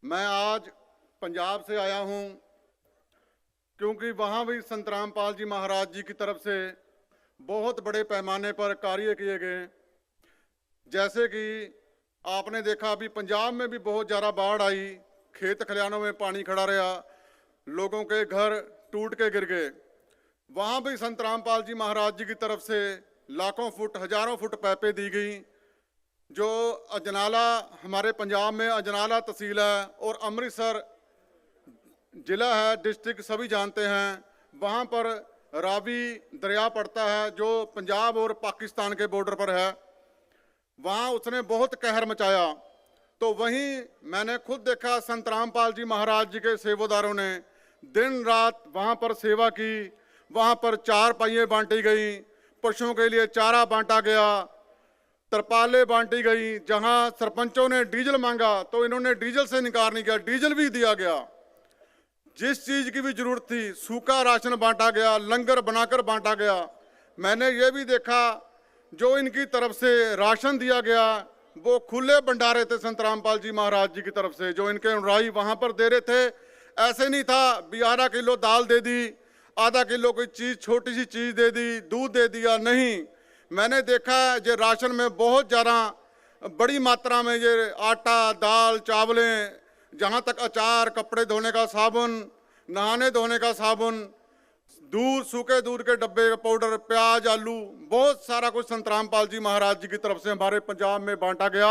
मैं आज पंजाब से आया हूं क्योंकि वहां भी संत रामपाल जी महाराज जी की तरफ से बहुत बड़े पैमाने पर कार्य किए गए। जैसे कि आपने देखा अभी पंजाब में भी बहुत ज़्यादा बाढ़ आई, खेत खलिहानों में पानी खड़ा रहा, लोगों के घर टूट के गिर गए। वहां भी संत रामपाल जी महाराज जी की तरफ से लाखों फुट हजारों फुट पाइपें दी गई। जो अजनाला हमारे पंजाब में अजनाला तहसील है और अमृतसर जिला है, डिस्ट्रिक्ट सभी जानते हैं, वहाँ पर रावी दरिया पड़ता है जो पंजाब और पाकिस्तान के बॉर्डर पर है। वहाँ उसने बहुत कहर मचाया। तो वहीं मैंने खुद देखा संत रामपाल जी महाराज जी के सेवादारों ने दिन रात वहाँ पर सेवा की। वहाँ पर चार पहिए बांटी गई, पशुओं के लिए चारा बांटा गया, तरपाले बांटी गई। जहाँ सरपंचों ने डीजल मांगा तो इन्होंने डीजल से इनकार नहीं किया, डीजल भी दिया गया। जिस चीज की भी जरूरत थी सूखा राशन बांटा गया, लंगर बनाकर बांटा गया। मैंने ये भी देखा जो इनकी तरफ से राशन दिया गया वो खुले भंडारे थे संत रामपाल जी महाराज जी की तरफ से, जो इनके अनुयायी वहां पर दे रहे थे। ऐसे नहीं था भी आधा किलो दाल दे दी, आधा किलो कोई चीज छोटी सी चीज दे दी, दूध दे दिया, नहीं। मैंने देखा ये राशन में बहुत ज़्यादा बड़ी मात्रा में ये आटा, दाल, चावलें, जहाँ तक अचार, कपड़े धोने का साबुन, नहाने धोने का साबुन, दूध, सूखे दूध के डब्बे का पाउडर, प्याज, आलू, बहुत सारा कुछ संत रामपाल जी महाराज जी की तरफ से हमारे पंजाब में बांटा गया।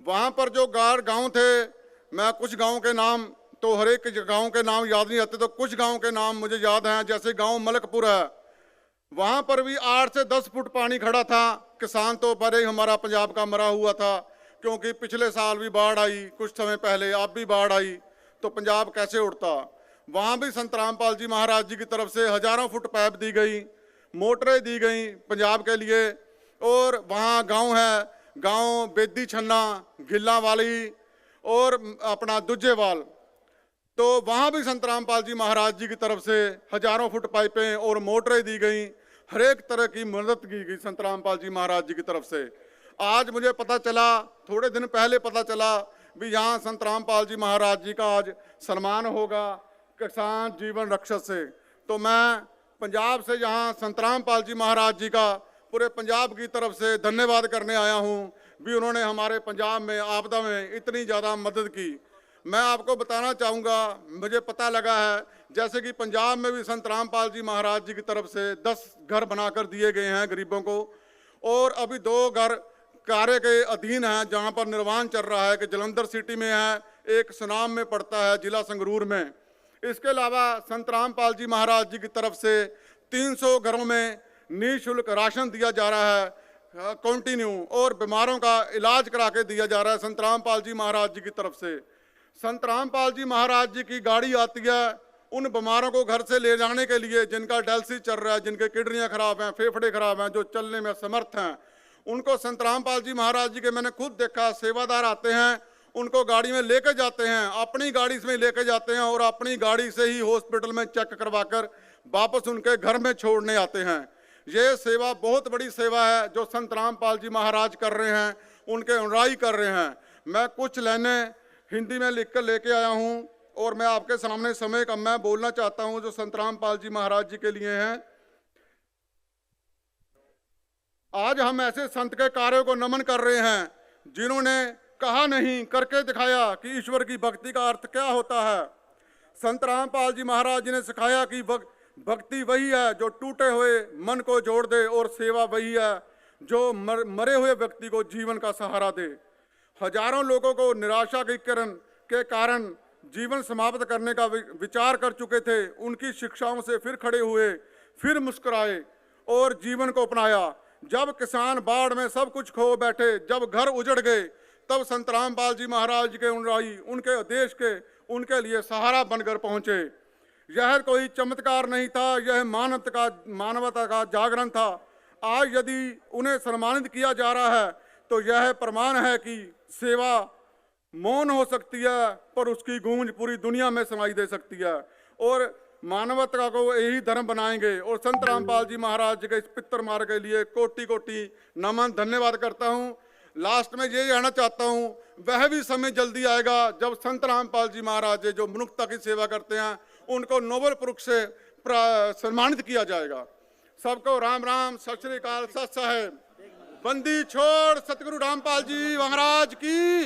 वहाँ पर जो गांव थे, मैं कुछ गाँव के नाम तो हर एक गाँव के नाम याद नहीं आते, तो कुछ गाँव के नाम मुझे याद हैं। जैसे गाँव मलकपुर है, वहाँ पर भी 8 से 10 फुट पानी खड़ा था। किसान तो पहले ही हमारा पंजाब का मरा हुआ था, क्योंकि पिछले साल भी बाढ़ आई, कुछ समय पहले अब भी बाढ़ आई, तो पंजाब कैसे उड़ता। वहाँ भी संत रामपाल जी महाराज जी की तरफ से हजारों फुट पाइप दी गई, मोटरें दी गई पंजाब के लिए। और वहाँ गांव है, गांव बेदी छन्ना, गिल्ला वाली और अपना दुजेवाल, तो वहाँ भी संत रामपाल जी महाराज जी की तरफ से हजारों फुट पाइपें और मोटरें दी गई। हर एक तरह की मदद की गई संत रामपाल जी महाराज जी की तरफ से। आज मुझे पता चला, थोड़े दिन पहले पता चला भी यहाँ संत रामपाल जी महाराज जी का आज सम्मान होगा किसान जीवन रक्षक से। तो मैं पंजाब से यहाँ संत रामपाल जी महाराज जी का पूरे पंजाब की तरफ से धन्यवाद करने आया हूँ भी उन्होंने हमारे पंजाब में आपदा में इतनी ज़्यादा मदद की। मैं आपको बताना चाहूँगा, मुझे पता लगा है जैसे कि पंजाब में भी संत रामपाल जी महाराज जी की तरफ से 10 घर बनाकर दिए गए हैं गरीबों को, और अभी 2 घर कार्य के अधीन है जहाँ पर निर्माण चल रहा है, कि जलंधर सिटी में है, एक सुनाम में पड़ता है जिला संगरूर में। इसके अलावा संत रामपाल जी महाराज जी की तरफ से 300 घरों में निःशुल्क राशन दिया जा रहा है कंटिन्यू, और बीमारों का इलाज करा के दिया जा रहा है संत रामपाल जी महाराज जी की तरफ से। संत रामपाल जी महाराज जी की गाड़ी आती है उन बीमारों को घर से ले जाने के लिए जिनका डायलिसिस चल रहा है, जिनके किडनियाँ खराब हैं, फेफड़े खराब हैं, जो चलने में असमर्थ हैं, उनको संत रामपाल जी महाराज जी के मैंने खुद देखा सेवादार आते हैं, उनको गाड़ी में लेके जाते हैं, अपनी गाड़ी में लेके जाते हैं और अपनी गाड़ी से ही हॉस्पिटल में चेक करवाकर वापस उनके घर में छोड़ने आते हैं। ये सेवा बहुत बड़ी सेवा है जो संत रामपाल जी महाराज कर रहे हैं, उनके अनुयायी कर रहे हैं। मैं कुछ लाइनें हिंदी में लिख कर लेके आया हूँ और मैं आपके सामने समय का मैं बोलना चाहता हूँ जो संत रामपाल जी महाराज जी के लिए हैं। आज हम ऐसे संत के कार्यों को नमन कर रहे हैं जिन्होंने कहा नहीं, करके दिखाया कि ईश्वर की भक्ति का अर्थ क्या होता है। संत रामपाल जी महाराज जी ने सिखाया कि भक्ति वही है जो टूटे हुए मन को जोड़ दे, और सेवा वही है जो मरे हुए व्यक्ति को जीवन का सहारा दे। हजारों लोगों को निराशा के कारण जीवन समाप्त करने का विचार कर चुके थे, उनकी शिक्षाओं से फिर खड़े हुए, फिर मुस्कुराए और जीवन को अपनाया। जब किसान बाढ़ में सब कुछ खो बैठे, जब घर उजड़ गए, तब संत रामपाल जी महाराज के अनुयायी उनके देश के उनके लिए सहारा बनकर पहुंचे। यह कोई चमत्कार नहीं था, यह मानवता का जागरण था। आज यदि उन्हें सम्मानित किया जा रहा है तो यह प्रमाण है कि सेवा मौन हो सकती है पर उसकी गूंज पूरी दुनिया में सुनाई दे सकती है, और मानवता को यही धर्म बनाएंगे। और संत रामपाल जी महाराज के इस पितर मार्ग के लिए कोटि कोटि नमन धन्यवाद करता हूँ। लास्ट में ये कहना चाहता हूँ, वह भी समय जल्दी आएगा जब संत रामपाल जी महाराज जी जो मनुष्यता की सेवा करते हैं उनको नोबेल पुरस्कार से सम्मानित किया जाएगा। सबको राम राम, सत श्री अकाल, सत साहेब, बंदी छोड़ सतगुरु रामपाल जी महाराज की।